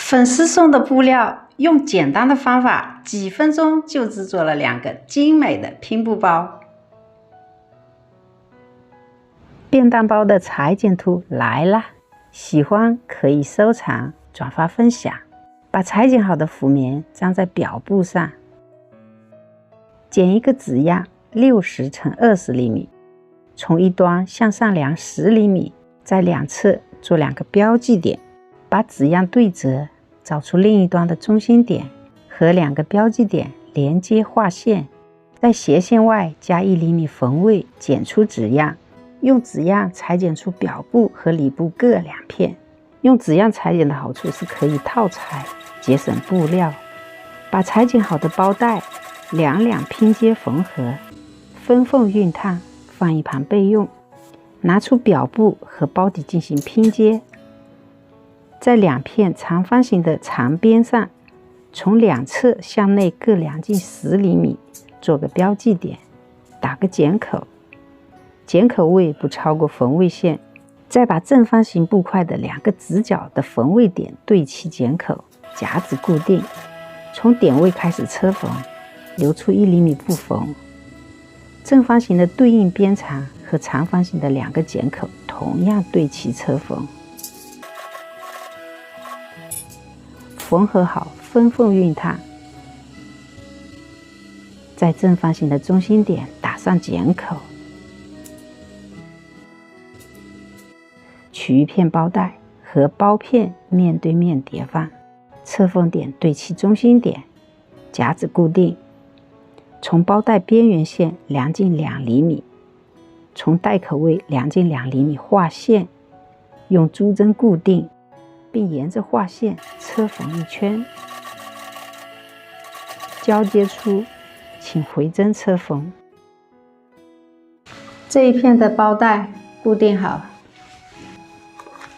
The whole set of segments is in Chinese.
粉丝送的布料，用简单的方法，几分钟就制作了2个精美的拼布包。便当包的裁剪图来了，喜欢可以收藏、转发分享。把裁剪好的幅棉粘在表布上，剪一个纸样60乘20厘米，从一端向上量10厘米，在两侧做2个标记点，把纸样对折，找出另一端的中心点，和2个标记点连接画线，在斜线外加1厘米缝位，剪出纸样。用纸样裁剪出表布和里布各2片。用纸样裁剪的好处是可以套裁，节省布料。把裁剪好的包带两拼接缝合，分缝熨烫，放一旁备用。拿出表布和包底进行拼接，在2片长方形的长边上，从两侧向内各量进10厘米，做个标记点，打个剪口，剪口位不超过缝位线。再把正方形布块的2个直角的缝位点对齐剪口，夹子固定，从点位开始车缝，留出1厘米布缝。正方形的对应边长和长方形的2个剪口同样对齐车缝。缝合好，分缝熨烫，在正方形的中心点打上剪口。取一片包带和包片面对面叠放，侧缝点对齐中心点，夹子固定。从包带边缘线量进2厘米，从带口位量进2厘米画线，用珠针固定，并沿着画线车缝一圈。交接处请回针车缝。这一片的包带固定好，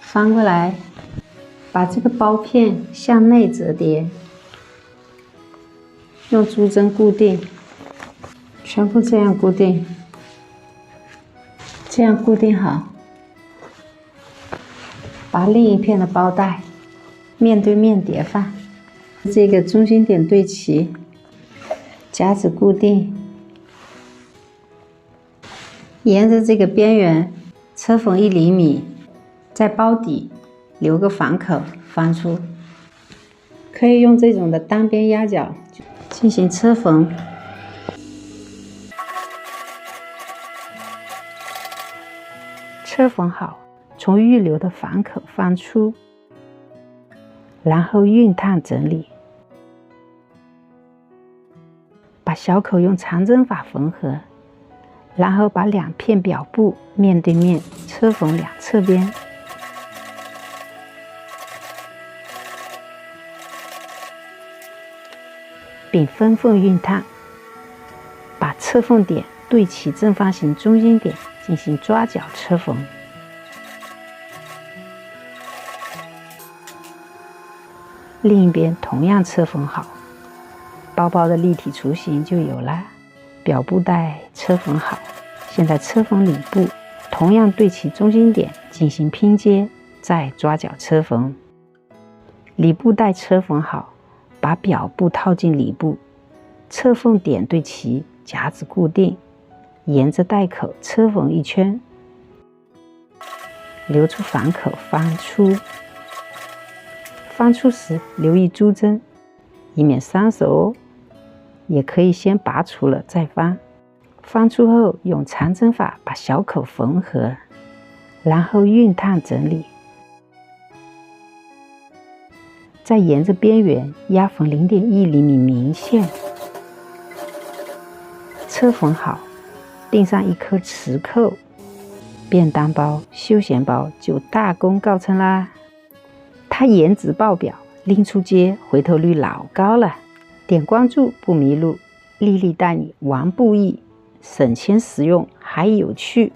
翻过来，把这个包片向内折叠，用珠针固定，全部这样固定，这样固定好。把另一片的包带面对面叠放，这个中心点对齐，夹子固定，沿着这个边缘车缝1厘米。在包底留个反口，翻出。可以用这种的单边压脚进行车缝。车缝好，从预留的反口翻出，然后熨烫整理。把小口用长针法缝合，然后把2片表布面对面车缝2侧边。并分缝熨烫，把侧缝点对齐正方形中心点进行抓角车缝。另一边同样车缝好，包包的立体雏形就有了。表布带车缝好，现在车缝里部，同样对齐中心点进行拼接，再抓角车缝。里布带车缝好，把表布套进里部，侧缝点对齐，夹子固定，沿着带口车缝一圈，留出反口翻出。翻出时留意珠针，以免伤手哦。也可以先拔除了再翻。翻出后用长针法把小口缝合，然后熨烫整理。再沿着边缘压缝0.1厘米明线，车缝好，钉上1颗磁扣，便当包、休闲包就大功告成啦！它颜值爆表，拎出街回头率老高了。点关注不迷路，丽丽带你玩布艺，省钱实用还有趣。